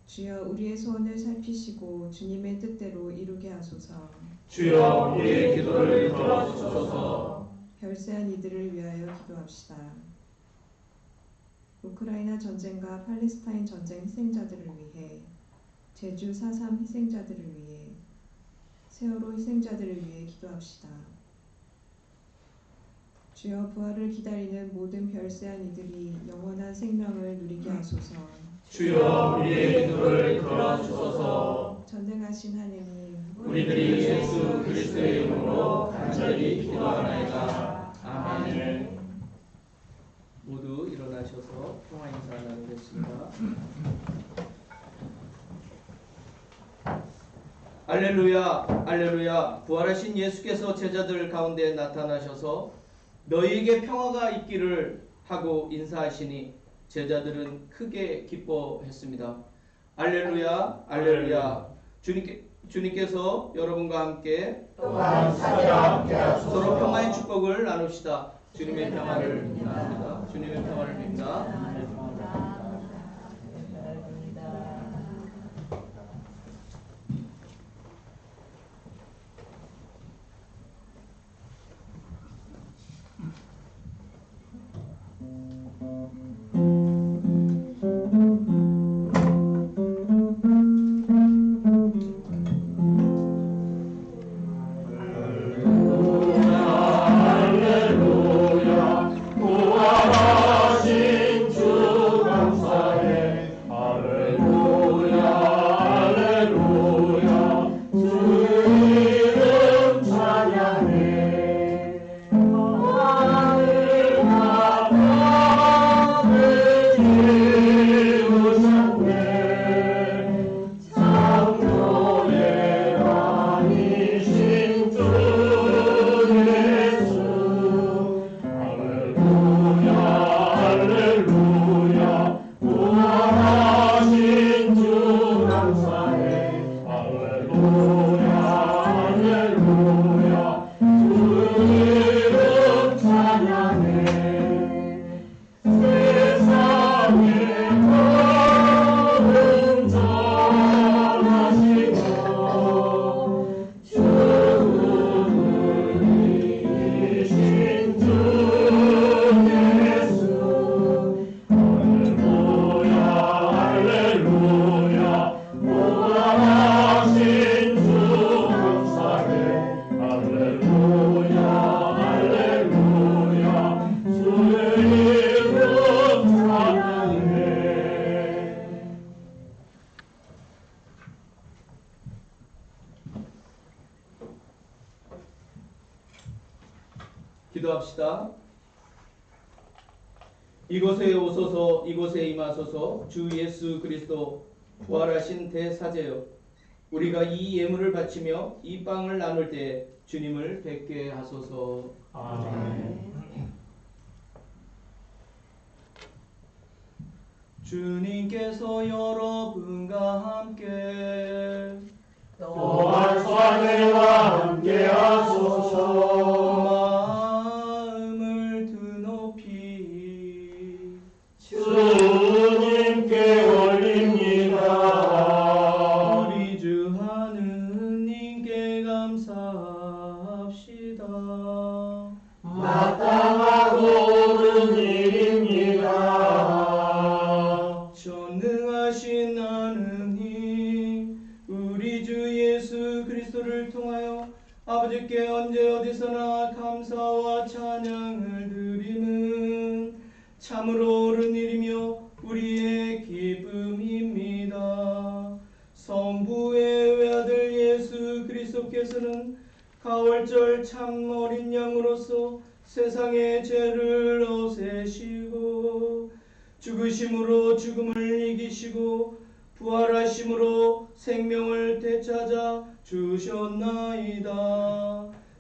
주여 우리의 소원을 살피시고 주님의 뜻대로 이루게 하소서. 주여 우리의 기도를 들어주소서. 별세한 이들을 위하여 기도합시다. 우크라이나 전쟁과 팔레스타인 전쟁 희생자들을 위해 제주 4.3 희생자들을 위해 세월호 희생자들을 위해 기도합시다. 주여 부활을 기다리는 모든 별세한 이들이 영원한 생명을 누리게 하소서. 주여 우리의 기도를 들어주소서. 전능하신 하느님 우리들이 예수 그리스도의 이름으로 간절히 기도하나이다. 아멘. 모두 일어나셔서 평화 인사 나누겠습니다. 알렐루야, 알렐루야. 부활하신 예수께서 제자들 가운데 나타나셔서 너희에게 평화가 있기를 하고 인사하시니 제자들은 크게 기뻐했습니다. 알렐루야, 알렐루야. 주님께서 여러분과 함께 또한 사자와 함께 하소서. 서로 평화의 축복을 나눕시다. 주님의 평화를 빕니다. 주님의 평화를 빕니다. 기도합시다. 이곳에 오소서, 이곳에 임하소서. 주 예수 그리스도 부활하신 대사제여, 우리가 이 예물을 바치며 이 빵을 나눌 때 주님을 뵙게 하소서. 아멘. 주님께서 여러분과 함께 또한 사내와 함께하소서. 마음을 드높이 주님께 올립니다. 우리 주 하느님께 감사합시다. 마땅하고 옳은 일입니다. 전능하신 하느님, 우리 주 예수 그리스도를 통하여 아버지께 언제 어디서나 감사와 찬양을 드리는 참으로 옳은 일이며 우리의 기쁨입니다. 성부의 외아들 예수 그리스도께서는 가월절 참 어린 양으로서 세상의 죄를 없애시고 죽으심으로 죽음을 이기시고 부활하심으로 생명을 되찾아 주셨나이다.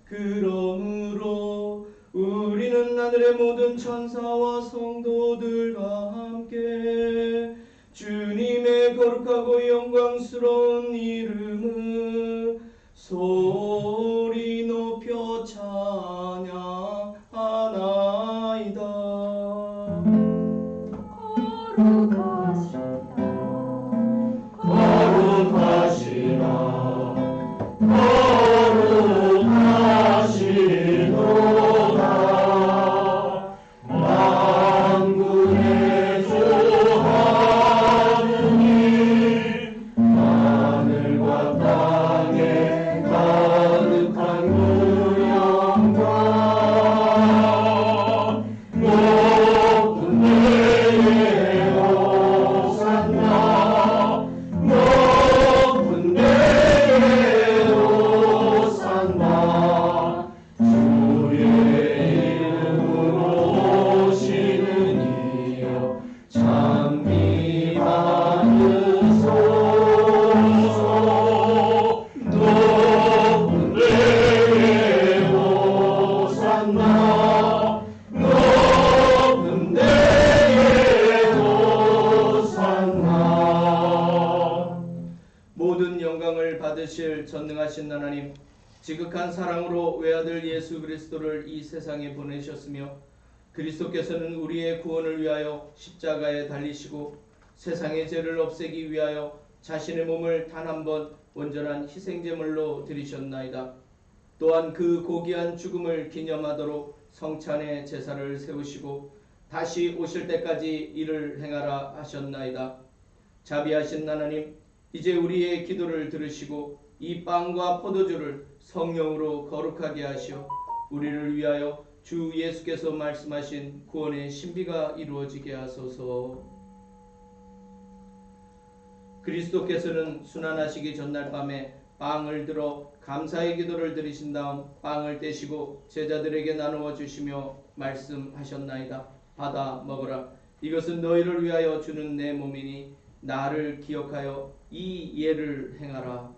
그러므로 우리는 하늘의 모든 천사와 성도들과 함께 주님의 거룩하고 영광스러운 이름을 소리 높여 찬양하나이다. 거룩하시도다. 만군의 주 하느님, 하늘과 땅에 가득한 그 영광, 높은 데에 호산나, 높은 데에 호산나. 주의 이름으로 오시는 이여 찬미 받으소서. 높은 데에 호산나, 높은 데에 호산나. 모든 영광을 받으실 전능하신 하나님, 지극한 사랑으로 외아들 예수 그리스도를 이 세상에 보내셨으며 그리스도께서는 우리의 구원을 위하여 십자가에 달리시고 세상의 죄를 없애기 위하여 자신의 몸을 단 한 번 온전한 희생제물로 드리셨나이다. 또한 그 고귀한 죽음을 기념하도록 성찬의 제사를 세우시고 다시 오실 때까지 이를 행하라 하셨나이다. 자비하신 하나님, 이제 우리의 기도를 들으시고 이 빵과 포도주를 성령으로 거룩하게 하시어 우리를 위하여 주 예수께서 말씀하신 구원의 신비가 이루어지게 하소서. 그리스도께서는 순환하시기 전날 밤에 빵을 들어 감사의 기도를 드리신 다음 빵을 떼시고 제자들에게 나누어 주시며 말씀하셨나이다. 받아 먹으라. 이것은 너희를 위하여 주는 내 몸이니 나를 기억하여 이 예를 행하라.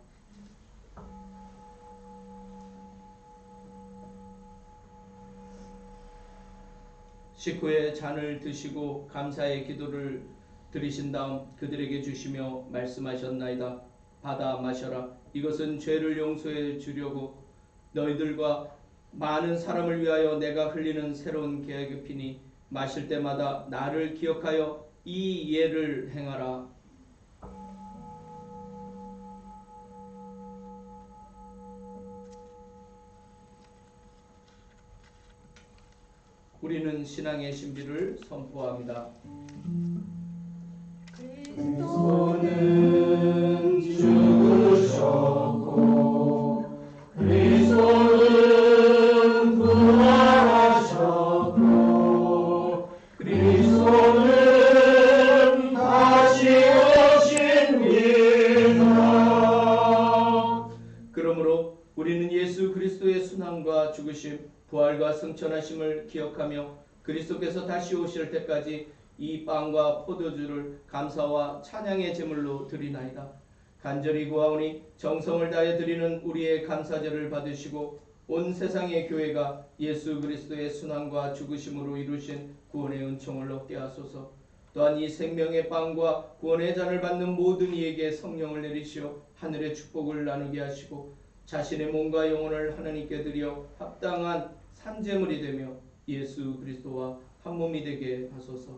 식후에 잔을 드시고 감사의 기도를 드리신 다음 그들에게 주시며 말씀하셨나이다. 받아 마셔라. 이것은 죄를 용서해 주려고 너희들과 많은 사람을 위하여 내가 흘리는 새로운 계약의 피니 마실 때마다 나를 기억하여 이 예를 행하라. 우리는 신앙의 신비를 선포합니다. 그리스도는 죽으셨고 그리스도는 부활하셨고 그리스도는 다시 오십니다. 그러므로 우리는 예수 그리스도의 순환과 죽으심, 부활과 우리가 승천하심을 기억하며 그리스도께서 다시 오실 때까지 이 빵과 포도주를 감사와 찬양의 제물로 드리나이다. 간절히 구하오니 정성을 다해 드리는 우리의 감사제를 받으시고 온 세상의 교회가 예수 그리스도의 순환과 죽으심으로 이루신 구원의 은총을 얻게 하소서. 또한 이 생명의 빵과 구원의 잔을 받는 모든 이에게 성령을 내리시어 하늘의 축복을 나누게 하시고 자신의 몸과 영혼을 하나님께 드려 합당한 산제물이 되며 예수 그리스도와 한 몸이 되게 하소서.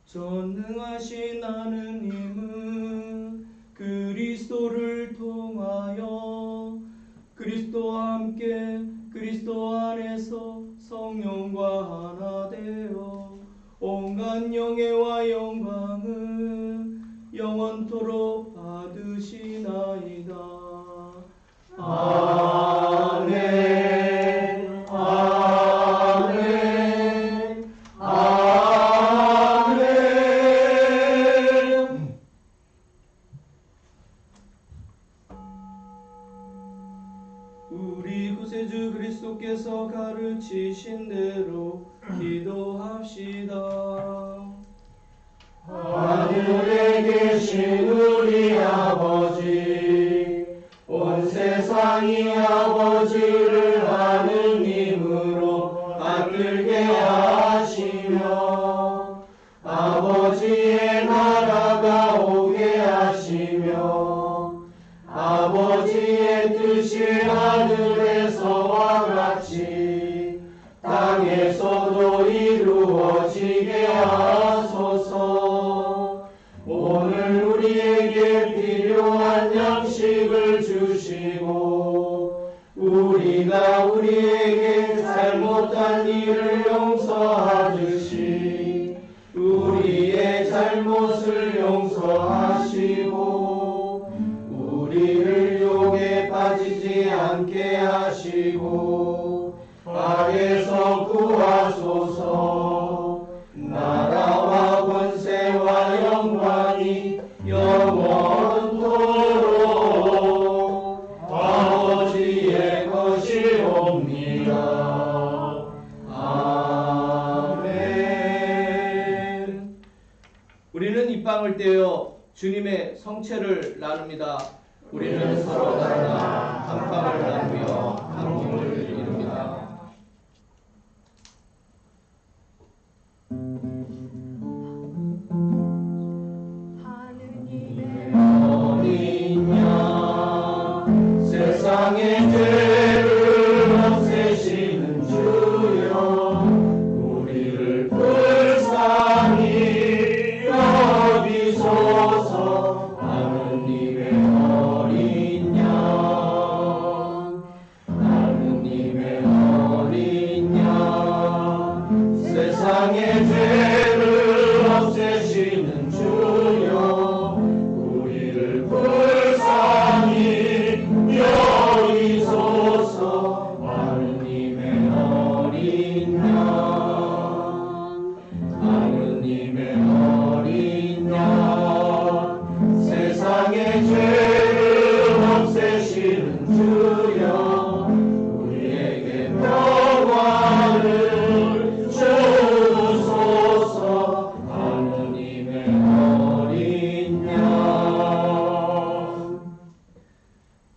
전능하신 하느님은 그리스도를 통하여 그리스도와 함께 그리스도 안에서 성령과 하나 되어 온갖 영예와 영광은 영원토록 받으시나이다. 아멘. 아멘. 아멘. 우리 구세주 그리스도께서 가르치신 대로 기도합시다. 하늘에 계신 우리 아버지, 온 세상이 아버지를 하느님으로 받들게 하시며 아버지의 나라가 오게 하시며 아버지의 뜻이 하늘에서와 같이 땅에서도 이루어지게 하소서. 오늘 우리에게 필요한 양식을 주시고 우리가 우리에게 잘못한 일을 용서하듯이 우리의 잘못을 용서하시고 우리를 유혹에 빠지지 않게 하시고 악에서 구하소서. 나라와 권세와 영광이 영원토록 아버지의 것이옵니다. 아멘. 우리는 이 빵을 떼어 주님의 성체를 나눕니다. 우리는 서로 다르나 한 빵을 나누며 한 몸을 이룹니다. 어린 양 세상의 죄를 없애시는 주여 우리를 불쌍히 여기소서. 하느님의 어린 양 하느님의 어린 양 세상의 죄를 없애시는 주여 우리를 불쌍히 여기소서. 하느님의 어린 양 하느님의 어린 양 세상의 죄를 없애시는 주여 우리에게 평화를 주소서. 하느님의 어린 양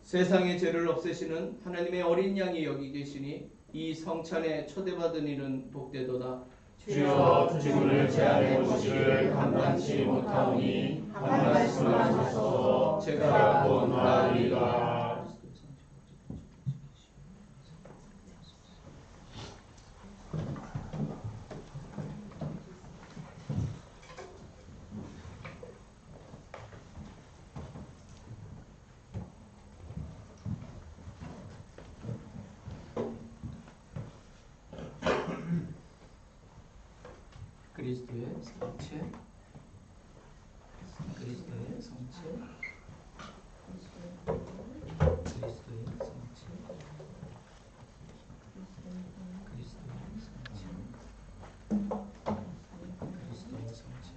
세상의 죄를 없애시는 하나님의 어린 양이 여기 계시니 이 성찬에 초대받은 이는 복되도다. 주여 주를 제안해 보시기를 감당치 못하오니 한 말씀을 하소서. 제가 원하리라. 그리스도의 성체, 그리스도의 성체, 그리스도의 성체, 그리스도의 성체, 그리스도의 성체.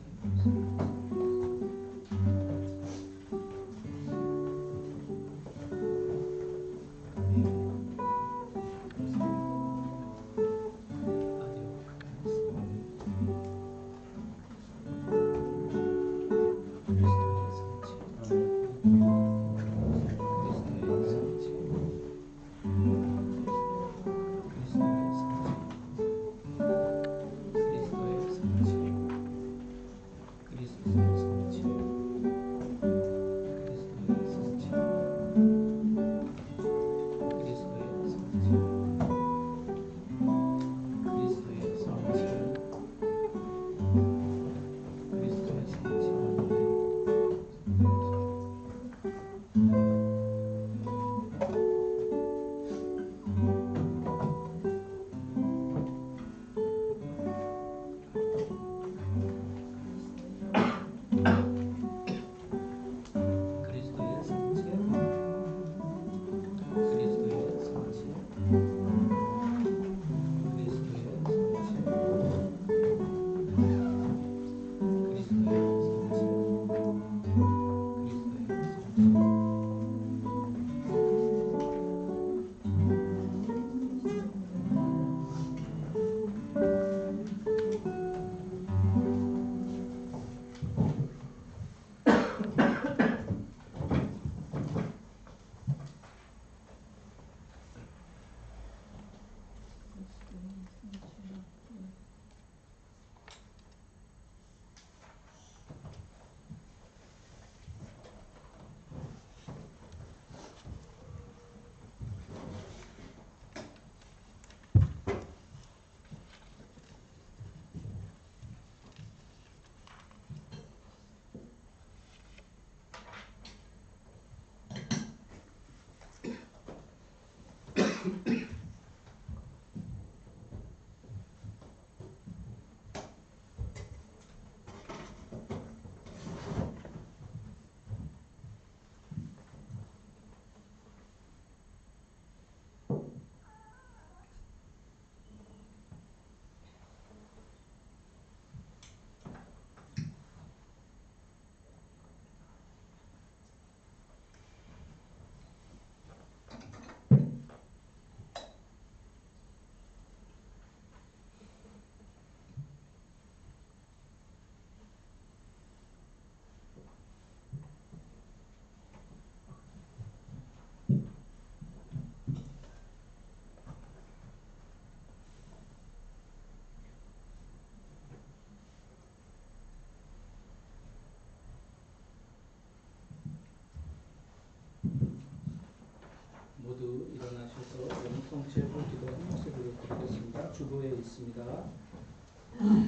주보에 있습니다.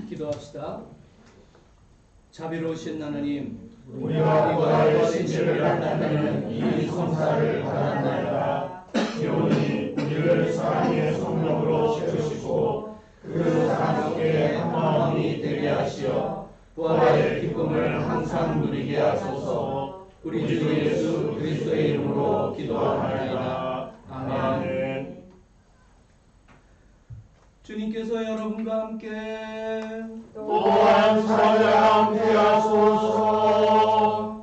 기도합시다. 자비로우신 하나님, 우리와 구할 신실을 나타내는 이 성사를 바란나이다. 기온이 우리를 사랑의 성령으로 채우시고 그 사랑 속에 한 마음이 되게 하시어 부활의 기쁨을 항상 누리게 하소서. 우리 주 예수 그리스도의 이름으로 기도하나이다. 아멘. 주님께서 여러분과 함께 또한 사랑과 함께 하소서.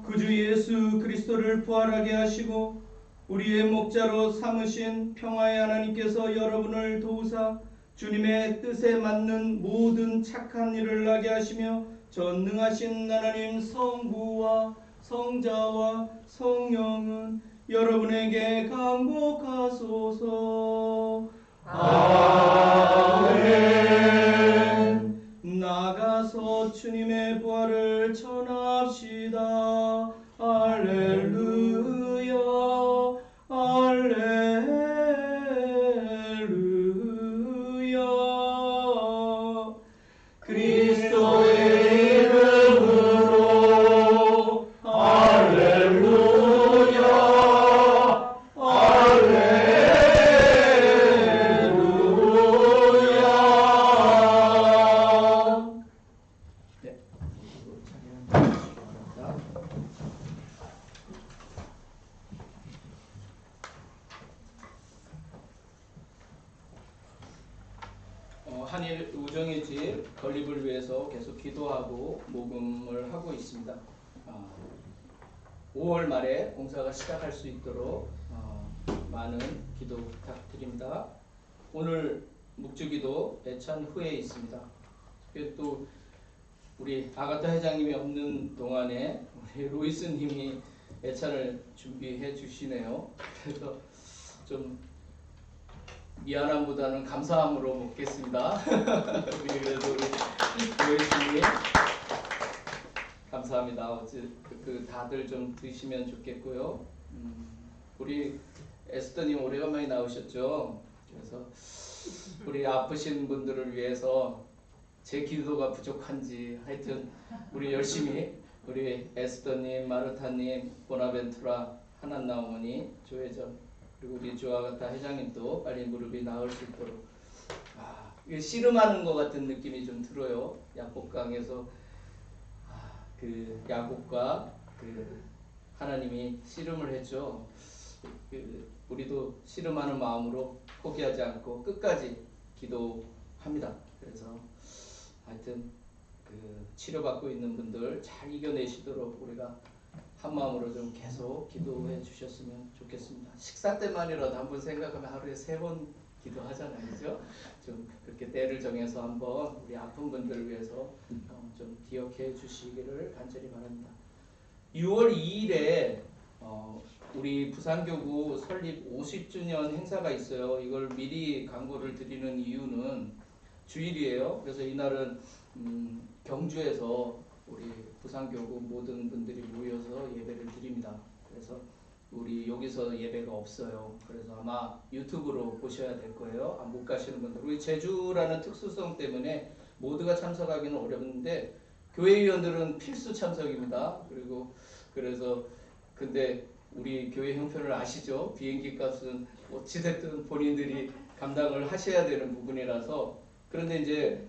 구주 예수 그리스도를 부활하게 하시고 우리의 목자로 삼으신 평화의 하나님께서 여러분을 도우사 주님의 뜻에 맞는 모든 착한 일을 하게 하시며 전능하신 하나님 성부와 성자와 성령은 여러분에게 강복하소서. 아멘. 나가서 주님의 부활을 전합시다. 할렐루야, 할렐루야. 그리스도의 이름으로 할렐루야, 할렐루야. 네, 바랍니다. 한일 우정의 집 건립을 위해서 계속 기도하고 모금을 하고 있습니다. 5월 말에 공사가 시작할 수 있도록 많은 기도 부탁드립니다. 오늘 묵주기도 예찬 후에 있습니다. 또 우리 아가타 회장님이 없는 동안에 우리 로이스님이 예찬을 준비해 주시네요. 그래서 좀 미안함보다는 감사함으로 먹겠습니다. 우리 그래도 우리 로이스님 감사합니다. 어째 다들 좀 드시면 좋겠고요. 우리 에스더님 오래간만에 나오셨죠. 그래서 우리 아프신 분들을 위해서 제 기도가 부족한지 하여튼 우리 열심히 우리 에스더님, 마르타님, 보나벤투라, 하난나 어머니, 조혜정 그리고 우리 조아가타 회장님도 빨리 무릎이 나을 수 있도록 이게 씨름하는 것 같은 느낌이 좀 들어요. 야곱강에서 그 야곱과 그 하나님이 씨름을 했죠. 우리도 씨름하는 마음으로 포기하지 않고 끝까지 기도합니다. 그래서 하여튼 그 치료받고 있는 분들 잘 이겨내시도록 우리가 한 마음으로 좀 계속 기도해 주셨으면 좋겠습니다. 식사 때만이라도 한번 생각하면 하루에 3번 기도하잖아요, 그죠? 좀 그렇게 때를 정해서 한번 우리 아픈 분들을 위해서 좀 기억해 주시기를 간절히 바랍니다. 6월 2일에 우리 부산교구 설립 50주년 행사가 있어요. 이걸 미리 광고를 드리는 이유는 주일이에요. 그래서 이날은 경주에서 우리 부산교구 모든 분들이 모여서 예배를 드립니다. 그래서 우리 여기서 예배가 없어요. 그래서 아마 유튜브로 보셔야 될 거예요. 못 가시는 분들. 우리 제주라는 특수성 때문에 모두가 참석하기는 어렵는데 교회위원들은 필수 참석입니다. 그리고 그래서 근데 우리 교회 형편을 아시죠? 비행기 값은 어찌됐든 본인들이 감당을 하셔야 되는 부분이라서 그런데 이제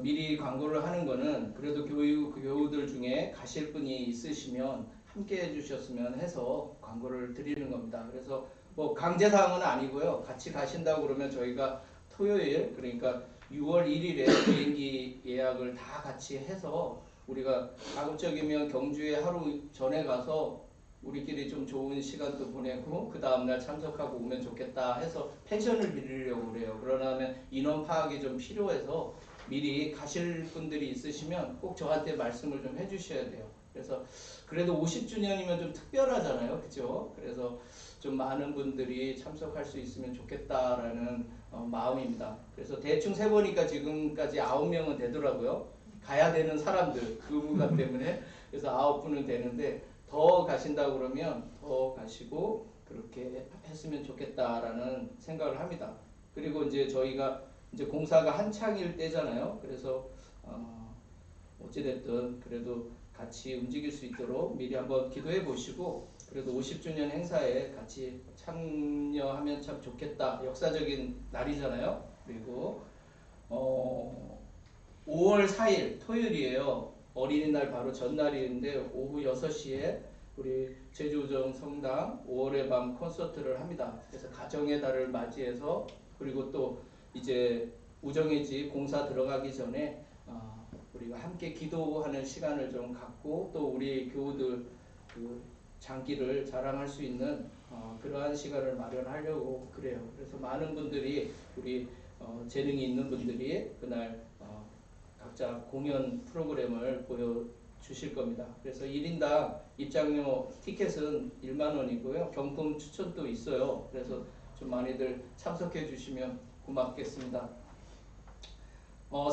미리 광고를 하는 거는 그래도 교우들 중에 가실 분이 있으시면 함께 해주셨으면 해서 광고를 드리는 겁니다. 그래서 뭐 강제사항은 아니고요. 같이 가신다고 그러면 저희가 토요일 그러니까 6월 1일에 비행기 예약을 다 같이 해서 우리가 가급적이면 경주에 하루 전에 가서 우리끼리 좀 좋은 시간도 보내고 그 다음날 참석하고 오면 좋겠다 해서 펜션을 빌리려고 그래요. 그러려면 인원 파악이 좀 필요해서 미리 가실 분들이 있으시면 꼭 저한테 말씀을 좀 해주셔야 돼요. 그래서 그래도 50주년이면 좀 특별하잖아요, 그렇죠? 그래서 좀 많은 분들이 참석할 수 있으면 좋겠다라는 마음입니다. 그래서 대충 세보니까 지금까지 9명은 되더라고요. 가야 되는 사람들 의무가 때문에 그래서 9분은 되는데 더 가신다고 그러면 더 가시고 그렇게 했으면 좋겠다라는 생각을 합니다. 그리고 이제 저희가 이제 공사가 한창일 때잖아요. 그래서 어찌됐든 그래도 같이 움직일 수 있도록 미리 한번 기도해 보시고, 그래도 50주년 행사에 같이 참여하면 참 좋겠다. 역사적인 날이잖아요. 그리고 5월 4일 토요일이에요. 어린이날 바로 전날인데 오후 6시에 우리 제주우정 성당 5월의 밤 콘서트를 합니다. 그래서 가정의 달을 맞이해서, 그리고 또 이제 우정의 집 공사 들어가기 전에 우리가 함께 기도하는 시간을 좀 갖고, 또 우리 교우들 그 장기를 자랑할 수 있는 그러한 시간을 마련하려고 그래요. 그래서 많은 분들이 우리 재능이 있는 분들이 그날 각자 공연 프로그램을 보여주실 겁니다. 그래서 1인당 입장료 티켓은 1만 원이고요. 경품 추천도 있어요. 그래서 좀 많이들 참석해 주시면 고맙겠습니다.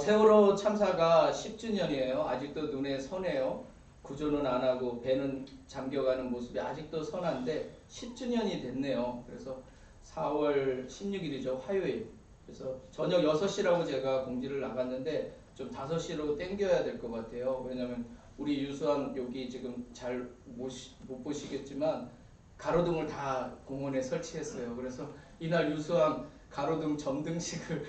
세월호 참사가 10주년이에요. 아직도 눈에 선해요. 구조는 안 하고 배는 잠겨가는 모습이 아직도 선한데 10주년이 됐네요. 그래서 4월 16일이죠. 화요일. 그래서 저녁 6시라고 제가 공지를 나갔는데 좀 5시로 땡겨야 될 것 같아요. 왜냐면 우리 유수함 여기 지금 잘 못 보시겠지만 가로등을 다 공원에 설치했어요. 그래서 이날 유수함 가로등 점등식을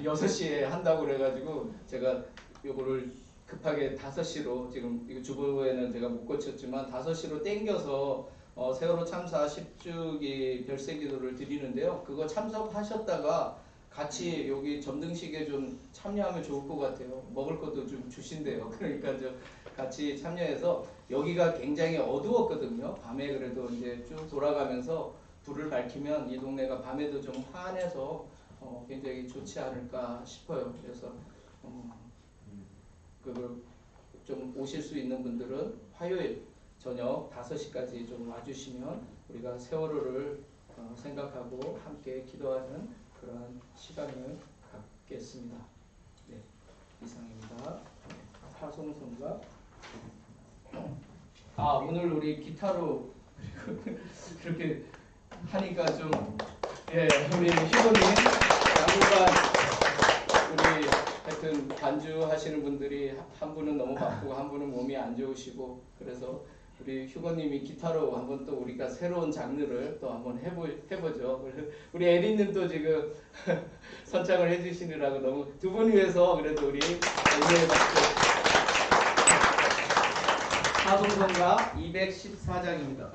6시에 한다고 그래가지고 제가 요거를 급하게 5시로, 지금 이거 주보에는 제가 못 고쳤지만 5시로 땡겨서 세월호 참사 10주기 별세기도를 드리는데요. 그거 참석하셨다가 같이 여기 점등식에 좀 참여하면 좋을 것 같아요. 먹을 것도 좀 주신대요. 그러니까 저 같이 참여해서, 여기가 굉장히 어두웠거든요. 밤에 그래도 이제 쭉 돌아가면서 불을 밝히면 이 동네가 밤에도 좀 환해서 굉장히 좋지 않을까 싶어요. 그래서 그걸 좀 오실 수 있는 분들은 화요일 저녁 5시까지 좀 와주시면 우리가 세월호를 생각하고 함께 기도하는 그러한 시간을 갖겠습니다. 네, 이상입니다. 하송선가. 오늘 우리 기타로 그렇게 하니까 좀, 우리 휴도님 양국간 우리 하여튼 반주하시는 분들이 한 분은 너무 바쁘고 한 분은 몸이 안 좋으시고, 그래서 우리 휴거님이 기타로 한번 또 우리가 새로운 장르를 또 한번 해보죠. 우리 에리님도 지금 선창을 해주시느라고 너무 두 분 위해서 그래도 우리 오늘 박수. 하동선가 214장입니다.